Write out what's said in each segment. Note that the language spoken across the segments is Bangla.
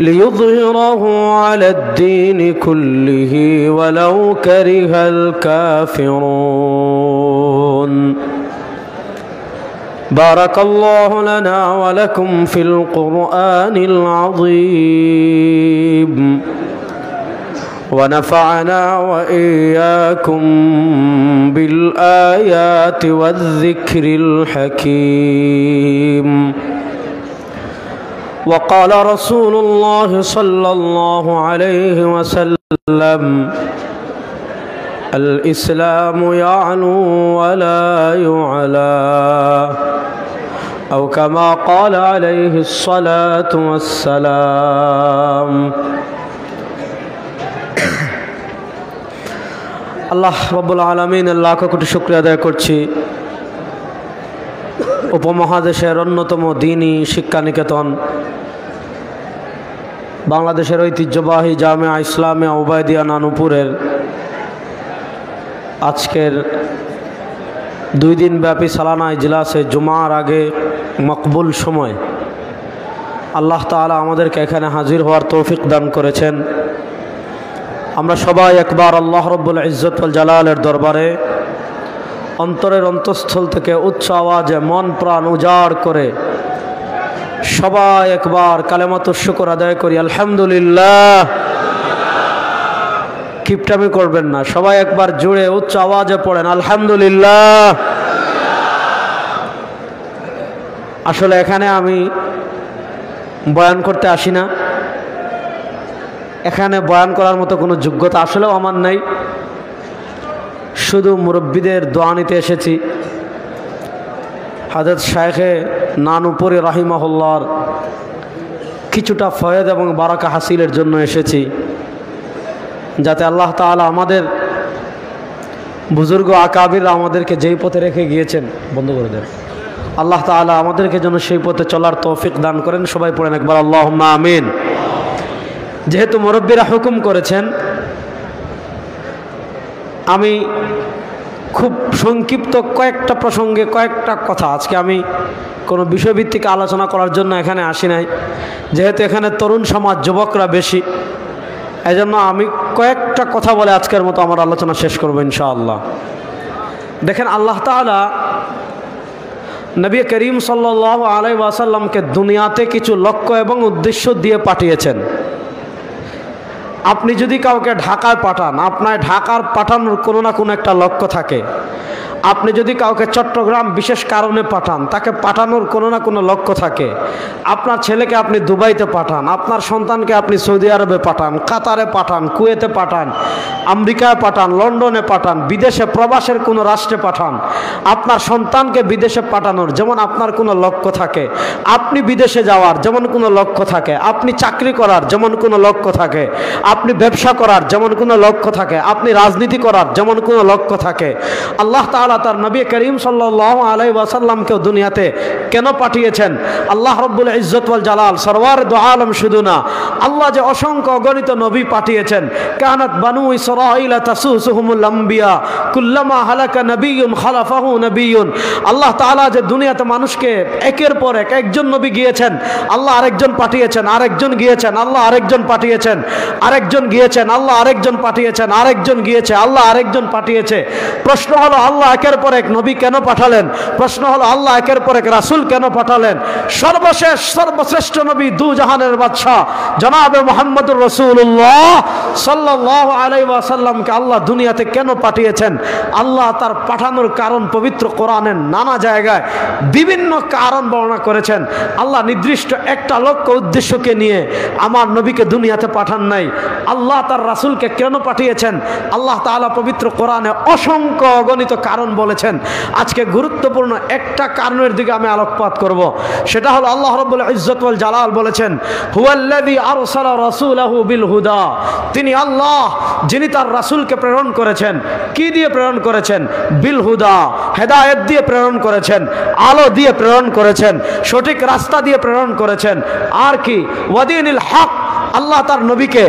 ليظهره على الدين كله ولو كره الكافرون. بارك الله لنا ولكم في القرآن العظيم ونفعنا وإياكم بالآيات والذكر الحكيم. وقال رسول الله صلى الله عليه وسلم: الإسلام يعلو ولا يعلى، أو كما قال عليه الصلاة والسلام. আল্লাহ রব্বুল আলামিনের লাখ কোটি শুকরিয়া আদায় করছি উপমহাদেশের অন্যতম দ্বীনি শিক্ষানিকেতন বাংলাদেশের ঐতিহ্যবাহী জামিয়া ইসলামিয়া উবাইদিয়া নানুপুরের আজকের 2 দিনব্যাপী সালানা ইজলাসে জুমার আগে মকবুল সময় আল্লাহ তাআলা আমাদেরকে এখানে হাজির হওয়ার তৌফিক দান করেছেন। আমরা সবাই একবার আল্লাহ রব্বুল ইজ্জত ওয়াল জালালের দরবারে অন্তরের অন্তঃস্থল থেকে উচ্চ আওয়াজে মন প্রাণ উজাড় করে সবাই একবার কালেমাতুশ শুকর আদায় করি, আলহামদুলিল্লাহ। কিপটামি করবেন না, সবাই একবার জুড়ে উচ্চ আওয়াজে পড়েন আলহামদুলিল্লাহ। আসলে এখানে আমি বয়ান করতে আসি না, এখানে বয়ান করার মতো কোনো যোগ্যতা আসলেও আমার নাই, শুধু মুরব্বীদের দোয়া নিতে এসেছি। হযরত শায়েখে নানুপুরি রাহিমাহুল্লাহর কিছুটা ফয়েদ এবং বারাকা হাসিলের জন্য এসেছি, যাতে আল্লাহ তাআলা আমাদের বুজুর্গ আকাবিররা আমাদেরকে যেই পথে রেখে গিয়েছেন, বন্ধ করে দেন, আল্লাহ তাআলা আমাদেরকে যেন সেই পথে চলার তৌফিক দান করেন। সবাই পড়েন একবার আল্লাহুম্মা আমিন। যেহেতু মুরব্বীরা হুকুম করেছেন, আমি খুব সংক্ষিপ্ত কয়েকটা প্রসঙ্গে কয়েকটা কথা, আজকে আমি কোনো বিষয়ভিত্তিক আলোচনা করার জন্য এখানে আসি নাই, যেহেতু এখানে তরুণ সমাজ যুবকরা বেশি, এজন্য আমি কয়েকটা কথা বলে আজকের মতো আমার আলোচনা শেষ করব ইনশাআল্লাহ। দেখেন, আল্লাহ তাআলা নবী করিম সাল্লাল্লাহু আলাইহি ওয়াসাল্লামকে দুনিয়াতে কিছু লক্ষ্য এবং উদ্দেশ্য দিয়ে পাঠিয়েছেন। আপনি যদি কাউকে ঢাকায় পাঠান, আপনার ঢাকার পাঠানোর কোনো না কোনো একটা লক্ষ্য থাকে। আপনি যদি কাউকে চট্টগ্রাম বিশেষ কারণে পাঠান, তাকে পাঠানোর কোনো না কোনো লক্ষ্য থাকে। আপনার ছেলেকে আপনি দুবাইতে পাঠান, আপনার সন্তানকে আপনি সৌদি আরবে পাঠান, কাতারে পাঠান, কুয়েতে পাঠান, আমেরিকায় পাঠান, লন্ডনে পাঠান, বিদেশে প্রবাসের কোনো রাষ্ট্রে পাঠান, আপনার সন্তানকে বিদেশে পাঠানোর যেমন আপনার কোনো লক্ষ্য থাকে, আপনি বিদেশে যাওয়ার যেমন কোনো লক্ষ্য থাকে, আপনি চাকরি করার যেমন কোনো লক্ষ্য থাকে, আপনি ব্যবসা করার যেমন কোনো লক্ষ্য থাকে, আপনি রাজনীতি করার যেমন কোনো লক্ষ্য থাকে, আল্লাহ তাআলা তার নবী করিম সাল্লাল্লাহু আলাইহি ওয়াসাল্লামকে দুনিয়াতে কেন পাঠিয়েছেন? আল্লাহ রব্বুল ইজ্জত ওয়াল জালাল সরওয়ার দু আলম শুধু না, আল্লাহ যে অসংখ্য অগণিত নবী পাঠিয়েছেন। কানাত বানু ইসরাঈল তাসুসুহুমুল আম্বিয়া কুল্লামা হালাকা নবিয়্যুন খালাফাহু নবিয়্যুন। আল্লাহ তাআলা যে দুনিয়াতে মানুষকে একের পর এক একজন নবী গিয়েছেন, আল্লাহ আরেকজন পাঠিয়েছেন, আরেকজন গিয়েছেন, আল্লাহ আরেকজন পাঠিয়েছেন, আরেকজন গিয়েছেন, আল্লাহ আরেকজন পাঠিয়েছেন, আরেকজন গিয়েছে, আল্লাহ আরেকজন পাঠিয়েছে। প্রশ্ন হলো, আল্লাহ একের পর এক নবী কেন পাঠালেন? প্রশ্ন হলো, আল্লাহ একের পর এক রাসূল কেন পাঠালেন? সর্বশেষ সর্বশ্রেষ্ঠ নবী দু জাহানের বাদশাহ জনাবে মুহাম্মদুর রাসূলুল্লাহ সাল্লাল্লাহু আলাইহি ওয়াসাল্লামকে আল্লাহ দুনিয়াতে কেন পাঠিয়েছেন? আল্লাহ তার পাঠানোর কারণ পবিত্র কোরআনের নানা জায়গায় বিভিন্ন কারণ বর্ণনা করেছেন। আল্লাহ নির্দিষ্ট একটা লক্ষ্য উদ্দেশ্যকে নিয়ে আমার নবীকে দুনিয়াতে পাঠান নাই। আল্লাহ তার রাসূলকে কেন পাঠিয়েছেন? আল্লাহ তাআলা পবিত্র কোরআনে অসংখ্য অগণিত কারণ বলেছেন। আজকে গুরুত্বপূর্ণ একটা কারণের দিকে আমি আলোকপাত করব, সেটা হলো আল্লাহ রাব্বুল ইজ্জত ওয়াল জালাল বলেছেন, হুয়াল্লাযী আরসালা রাসূলাহু বিল হুদা। তিনি আল্লাহ যিনি তার রাসূলকে প্রেরণ করেছেন। কি দিয়ে প্রেরণ করেছেন? বিল হুদা, হেদায়েত দিয়ে প্রেরণ করেছেন, আলো দিয়ে প্রেরণ করেছেন, সঠিক রাস্তা দিয়ে প্রেরণ করেছেন। আর কি? ওয়াদিনিল হক, আল্লাহ তার নবীকে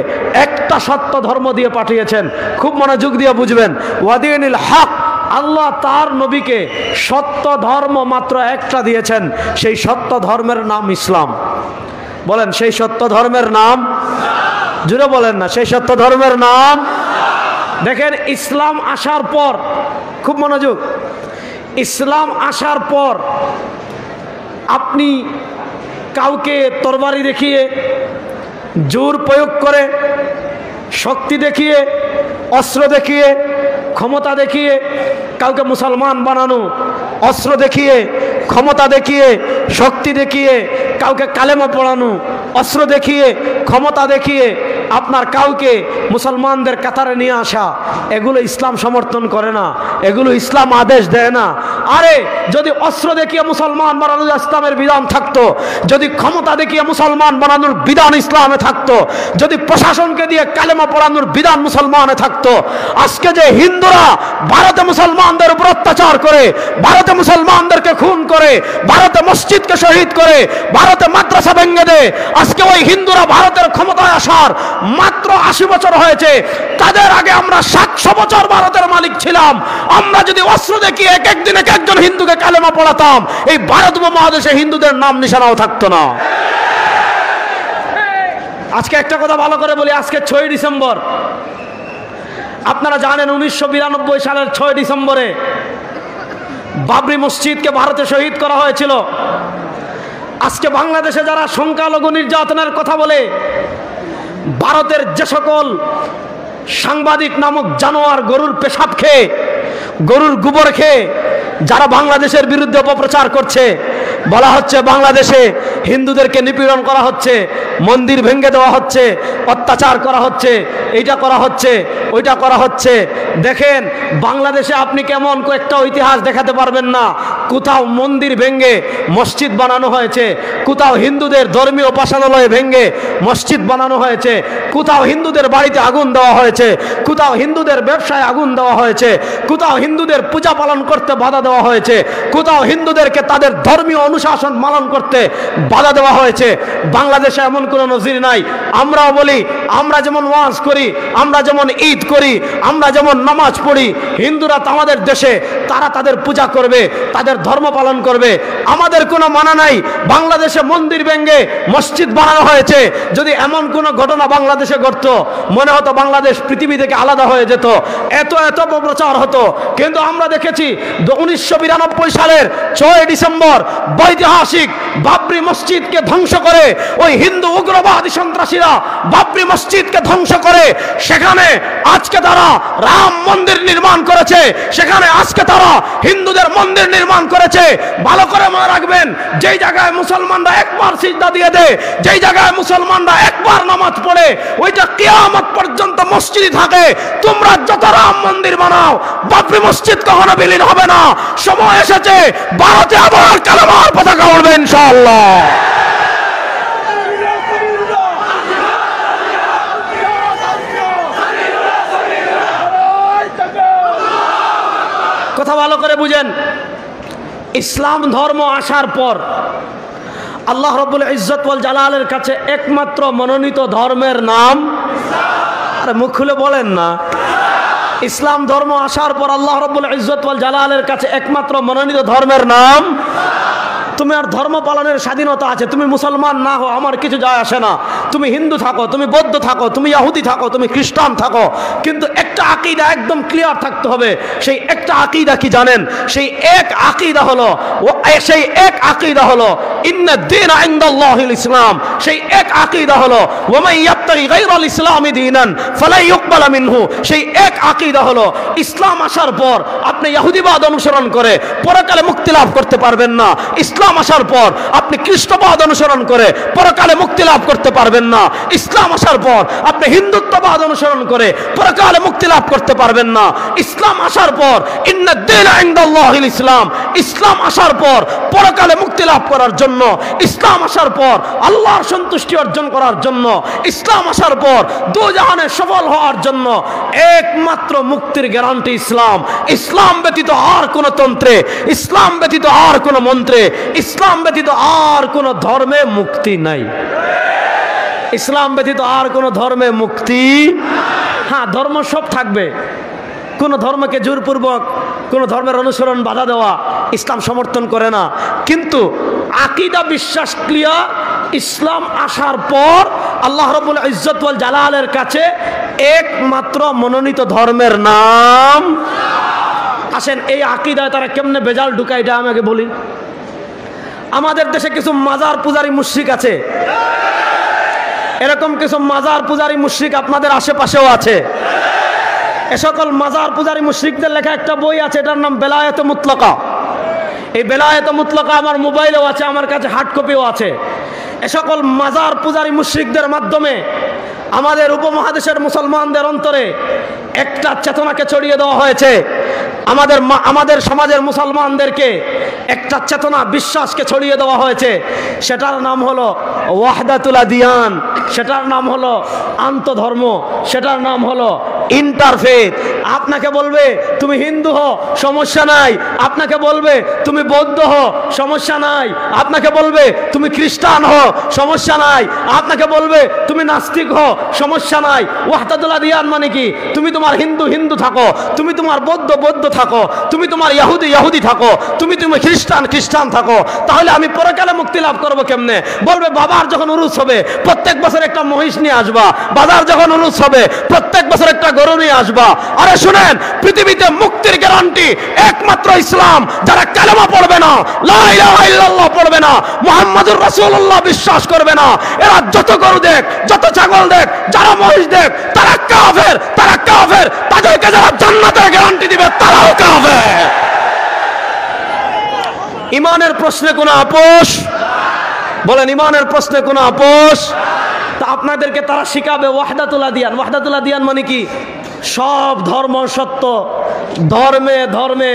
একটা সত্য ধর্ম দিয়ে পাঠিয়েছেন। খুব মনোযোগ দিয়ে বুঝবেন, ওয়াদিনিল হক, আল্লাহ তার নবীকে সত্য ধর্ম মাত্র একটা দিয়েছেন, সেই সত্য ধর্মের নাম ইসলাম। বলেন সেই সত্য ধর্মের নাম, জুড়ে বলেন না, সেই সত্য ধর্মের নাম। দেখেন ইসলাম আসার পর, খুব মনোযোগ, ইসলাম আসার পর আপনি কাউকে তরবারি দেখিয়ে, জোর প্রয়োগ করে, শক্তি দেখিয়ে, অস্ত্র দেখিয়ে, ক্ষমতা দেখিয়ে কাউকে মুসলমান বানানো, অস্ত্র দেখিয়ে, ক্ষমতা দেখিয়ে, শক্তি দেখিয়ে কাউকে কালেমা পড়ানো, অস্ত্র দেখিয়ে, ক্ষমতা দেখিয়ে আপনার কাউকে মুসলমানদের কাতারে নিয়ে আসা, এগুলো ইসলাম সমর্থন করে না, এগুলো ইসলাম আদেশ দেয় না। আরে যদি অস্ত্র দেখিয়ে মুসলমান বানানোর ইসলামের বিধান থাকতো, যদি ক্ষমতা দেখিয়ে মুসলমান বানানোর বিধান ইসলামে থাকতো, যদি প্রশাসনকে দিয়ে কালেমা পড়ানোর বিধান মুসলমানে থাকতো, আজকে যে হিন্দুরা ভারতে মুসলমানদের উপর অত্যাচার করে, ভারতে মুসলমানদেরকে খুন করে, ভারতে মসজিদকে শহীদ করে, ভারতে মাদ্রাসা ভেঙে দেয়, আজকে ওই হিন্দুরা ভারতের ক্ষমতায় আসার মাত্র 80 বছর হয়েছে, তাদের আগে আমরা 700 বছর ভারতের মালিক ছিলাম। আমরা যদি অস্ত্র দেখিয়ে এক একদিন এক একজন হিন্দুকে কালেমা পড়াতাম, এই ভারত উপমহাদেশে হিন্দুদের নাম নিশানাও থাকতো না। আজকে একটা কথা ভালো করে বলি, আজকে 6 ডিসেম্বর, আপনারা জানেন 1992 সালের 6 ডিসেম্বরে বাবরি মসজিদকে ভারতে শহীদ করা হয়েছিল। আজকে বাংলাদেশে যারা সংখ্যালঘু নির্যাতনের কথা বলে, ভারতের যে সকল সাংবাদিক নামক জানোয়ার গরুর পেশাব খেয়ে, গরুর গোবর খেয়ে যারা বাংলাদেশের বিরুদ্ধে অপপ্রচার করছে, বলা হচ্ছে বাংলাদেশে হিন্দুদেরকে নিপীড়ন করা হচ্ছে, মন্দির ভেঙে দেওয়া হচ্ছে, অত্যাচার করা হচ্ছে, এইটা করা হচ্ছে, ওইটা করা হচ্ছে। দেখেন বাংলাদেশে আপনি কেমন কয়েকটা ইতিহাস দেখাতে পারবেন না কোথাও মন্দির ভেঙে মসজিদ বানানো হয়েছে, কোথাও হিন্দুদের ধর্মীয় উপাসনালয় ভেঙে মসজিদ বানানো হয়েছে, কোথাও হিন্দুদের বাড়িতে আগুন দেওয়া হয়েছে, কোথাও হিন্দুদের ব্যবসায় আগুন দেওয়া হয়েছে, কোথাও হিন্দুদের পূজা পালন করতে বাধা দেওয়া হয়েছে, কোথাও হিন্দুদেরকে তাদের ধর্মীয় অনুশাসন পালন করতে বাধা দেওয়া হয়েছে। বাংলাদেশে এমন কোনো নজির নাই। আমরাও বলি, আমরা যেমন ওয়াজ করি, আমরা যেমন ঈদ করি, আমরা যেমন নামাজ পড়ি, হিন্দুরা তো আমাদের দেশে তারা তাদের পূজা করবে, তাদের ধর্ম পালন করবে, আমাদের কোনো মানা নাই। বাংলাদেশে মন্দির ভেঙে মসজিদ বানানো হয়েছে, যদি এমন কোনো ঘটনা বাংলাদেশে ঘটতো, মনে হতো বাংলাদেশ পৃথিবী থেকে আলাদা হয়ে যেত, এত এত প্রচার হতো। কিন্তু আমরা দেখেছি 1992 সালের 6 ডিসেম্বর ঐতিহাসিক বাবরি মসজিদকে ধ্বংস করে ওই হিন্দু উগ্রবাদী সন্ত্রাসীরা বাবরি মসজিদকে ধ্বংস করে সেখানে আজকে তারা রাম মন্দির নির্মাণ করেছে, সেখানে আজকে তারা হিন্দুদের মন্দির নির্মাণ করেছে। ভালো করে মনে রাখবেন, যেই জায়গায় মুসলমানরা একবার সিজদা দিয়ে দেয়, যেই জায়গায় মুসলমানরা একবার নামাজ পড়ে, ওইটা কিয়ামত পর্যন্ত মসজিদই থাকে। তোমরা যত রাম মন্দির বানাও, বাবরি মসজিদ কখনো বিলীন হবে না। সময় এসেছে ভারতে আবার কালেমার পতাকা উড়বে ইনশাআল্লাহ। কথা ভালো করে বুঝেন, ইসলাম ধর্ম আসার পর আল্লাহ রাব্বুল ইজ্জত ওয়াল জালালের কাছে একমাত্র মনোনীত ধর্মের নাম, আরে মুখ খুলে বলেন না, ইসলাম ধর্ম আসার পর আল্লাহ রাব্বুল ইজ্জত ওয়াল জালালের কাছে একমাত্র মনোনীত ধর্মের নাম। তুমি আর ধর্ম পালনের স্বাধীনতা আছে, তুমি মুসলমান না হও আমার কিছু যায় আসে না, তুমি হিন্দু থাকো, তুমি বৌদ্ধ থাকো, তুমি ইহুদি থাকো, তুমি খ্রিস্টান থাকো, কিন্তু একটা আকীদা একদম ক্লিয়ার থাকতে হবে। সেই একটা আকীদা কি জানেন? সেই এক আকীদা হলো, সেই এক আকীদা হলো ইন্নাদ-দীনা ইনদাল্লাহিল ইসলাম। সেই এক আকীদা হলো ওয়া মান ইয়াবতাগি গায়রাল ইসলামি দীনান ফালা ইউকবালা মিনহু। সেই এক আকীদা হলো ইসলাম আসার পর আপনি ইহুদিবাদ অনুসরণ করে পরকালে মুক্তি লাভ করতে পারবেন না। ইসলাম আসার পর আপনি খ্রিস্টবাদ অনুসরণ করে পরকালে মুক্তি লাভ করতে পারবেন না। ইসলাম আসার পর আপনি হিন্দুত্ববাদ অনুসরণ করে পরকালে মুক্তি লাভ করতে পারবেন না। ইসলাম আসার পর ইন্নাদ-দীনা ইনদাল্লাহিল ইসলাম। ইসলাম আসার পর পরকালে মুক্তি লাভ করার জন্য, ইসলাম আসার পর আল্লাহর সন্তুষ্টি অর্জন করার জন্য, ইসলাম আসার পর দুজাহানে সফল হওয়ার জন্য একমাত্র মুক্তির গ্যারান্টি ইসলাম। ইসলাম ব্যতীত আর কোন তন্ত্রে, ইসলাম ব্যতীত আর কোন মন্ত্রে, ইসলাম ব্যতীত আর কোন ধর্মে মুক্তি নাই। ইসলাম ব্যতীত আর কোন ধর্মে মুক্তি, হ্যাঁ ধর্ম সব থাকবে, কোন ধর্মকে জোরপূর্বক কোন ধর্মের অনুসরণ বাধা দেওয়া ইসলাম সমর্থন করে না, কিন্তু আকীদা বিশ্বাস ক্লিয়ার, ইসলাম আসার পর আল্লাহ রাব্বুল ইজ্জত ওয়াল জালালের কাছে একমাত্র মনোনীত ধর্মের নাম। আসেন এই আকীদায় তারা কেমনে বেজাল ঢুকায় এটা আমাকে বলি। আমাদের দেশে কিছু মাজার পূজারী মুশরিক আছে, এরকম কিছু মাজার পূজারী মুশরিক আপনাদের আশেপাশেও আছে। এ সকল মাজার পূজারী মুশরিকদের লেখা একটা বই আছে, এটার নাম বেলায়েত মুতলাকা। এই বেলায়েত মুতলাকা আমার মোবাইলেও আছে, আমার কাছে হার্ড কপিও আছে। এ সকল মাজার পূজারী মুশরিকদের মাধ্যমে আমাদের উপমহাদেশের মুসলমানদের অন্তরে একটা চেতনাকে ছড়িয়ে দেওয়া হয়েছে। আমাদের সমাজের মুসলমানদেরকে একটা চেতনা বিশ্বাসকে ছড়িয়ে দেওয়া হয়েছে, সেটার নাম হলো ওয়াহদাতুল আদিয়ান, সেটার নাম হলো আন্তধর্ম, সেটার নাম হলো ইন্টারফেথ। আপনাকে বলবে তুমি হিন্দু হও, সমস্যা নাই। আপনাকে বলবে তুমি বৌদ্ধ হও, সমস্যা নাই। আপনাকে বলবে তুমি খ্রিস্টান হও, সমস্যা নাই। আপনাকে বলবে তুমি নাস্তিক হও, সমস্যা নাই। ওয়াহদাতুল আদিয়ান মানে কি? তুমি তোমার হিন্দু হিন্দু থাকো, তুমি তোমার বৌদ্ধ বৌদ্ধ থাকো, তুমি তোমার ইহুদি ইহুদি থাকো, তুমি খ্রিস্টান খ্রিস্টান থাকো। তাহলে আমি পরকালে মুক্তি লাভ করবো কেমনে? বলবে বাবার যখন উরুস হবে প্রত্যেক বছর একটা মহিষ নিয়ে আসবা, বাজার যখন উরুস হবে প্রত্যেক বছর একটা গরু নিয়ে আসবা। আরে শুনেন, পৃথিবীতে মুক্তির গ্যারান্টি একমাত্র ইসলাম। যারা কালেমা পড়বে না, লা ইলাহা ইল্লাল্লাহ পড়বে না, মুহাম্মাদুর রাসূলুল্লাহ বিশ্বাস করবে না, এরা যত গরু দেখ, যত ছাগল দেখ, যারা মহিষ দেখ, তারা কাফের, তারা কাফের। তাদেরকে যারা জান্নাতের গ্যারান্টি দিবে তারাও কাফের। ইমানের প্রশ্নে কোনো আপোষ? বলেন ইমানের প্রশ্নে কোনো আপোষ? তা আপনাদেরকে তারা শিখাবে ওয়াহদাতুল আদিয়ান। ওয়াহদাতুল আদিয়ান মানে কি? সব ধর্ম সত্য, ধর্মে ধর্মে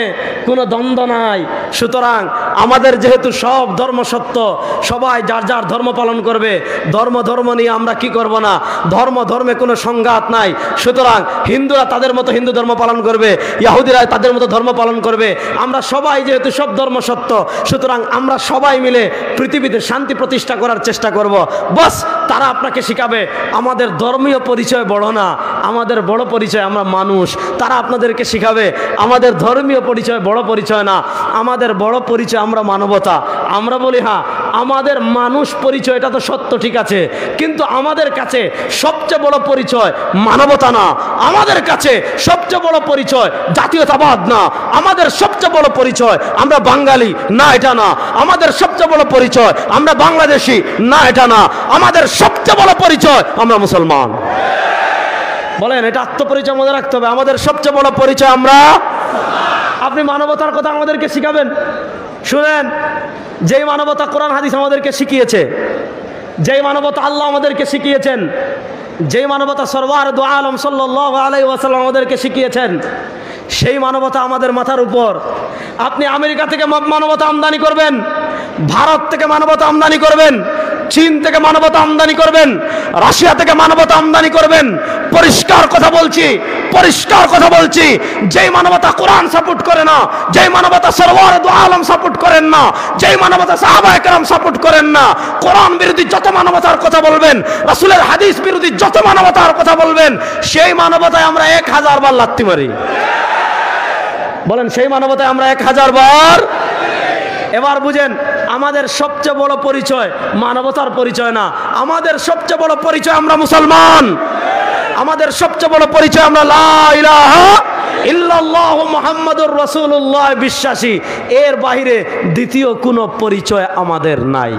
কোনো দ্বন্দ্ব নাই। সুতরাং আমাদের যেহেতু সব ধর্ম সত্য, সবাই যার যার ধর্ম পালন করবে। ধর্ম ধর্ম নিয়ে আমরা কি করব না, ধর্ম ধর্মে কোনো সংঘাত নাই। সুতরাং হিন্দুরা তাদের মতো হিন্দু ধর্ম পালন করবে, ইহুদিরা তাদের মতো ধর্ম পালন করবে। আমরা সবাই যেহেতু সব ধর্ম সত্য, সুতরাং আমরা সবাই মিলে পৃথিবীতে শান্তি প্রতিষ্ঠা করার চেষ্টা করব। বাস তারা আপনাকে শিখাবে আমাদের ধর্মীয় পরিচয় বড় না, আমাদের বড় পরিচয় আমরা মানুষ। তারা আপনাদেরকে শিখাবে আমাদের ধর্মীয় পরিচয় বড় পরিচয় না, আমাদের বড় পরিচয় আমরা মানবতা। আমরা বলি হ্যাঁ আমাদের মানুষ পরিচয়, এটা তো সত্য, ঠিক আছে, কিন্তু আমাদের কাছে সবচেয়ে বড় পরিচয় মানবতা না, আমাদের কাছে সবচেয়ে বড় পরিচয় জাতীয়তাবাদ না, আমাদের সবচেয়ে বড় পরিচয় আমরা বাঙালি না, এটা না, আমাদের সবচেয়ে বড় পরিচয় আমরা বাংলাদেশি না, এটা না, আমাদের সবচেয়ে বড় পরিচয় আমরা মুসলমান। বলেন এটা আত্মপরিচয় মনে রাখতে হবে, আমাদের সবচেয়ে বড় পরিচয় আমরা। আপনি মানবতার কথা আমাদেরকে শিখাবেন। শুনেন, যেই মানবতা কোরআন হাদিস আমাদেরকে শিখিয়েছে, যেই মানবতা আল্লাহ আমাদেরকে শিখিয়েছেন, যেই মানবতা সরওয়ার দু আলম সাল্লাল্লাহু আলাইহি ওয়াসাল্লাম আমাদেরকে শিখিয়েছেন, সেই মানবতা আমাদের মাথার উপর। আপনি আমেরিকা থেকে মানবতা আমদানি করবেন, ভারত থেকে মানবতা আমদানি করবেন, চীন থেকে মানবতা আমদানি করবেন, রাশিয়া থেকে মানবতা আমদানি করবেন। পরিষ্কার কথা বলছি, পরিষ্কার কথা বলছি, যেই মানবতা কোরআন সাপোর্ট করে না, যেই মানবতা সরওয়ার দু আলম সাপোর্ট করেন না, যেই মানবতা সাহাবায়ে কেরাম সাপোর্ট করেন না, কোরআন বিরোধী যত মানবতার কথা বলবেন, রাসূলের হাদিস বিরোধী যত মানবতার কথা বলবেন, সেই মানবতায় আমরা 1000 বার লাথি মারি। বলেন সেই মানবতায় আমরা 1000 বার। এবার বুঝেন, আমাদের সবচেয়ে বড় পরিচয় মানবতার পরিচয় না, আমাদের সবচেয়ে বড় পরিচয় আমরা মুসলমান, আমাদের সবচেয়ে বড় পরিচয় আমরা লা ইলাহা ইল্লাল্লাহু মুহাম্মাদুর রাসূলুল্লাহ বিশ্বাসী। এর বাইরে দ্বিতীয় কোনো পরিচয় আমাদের নাই।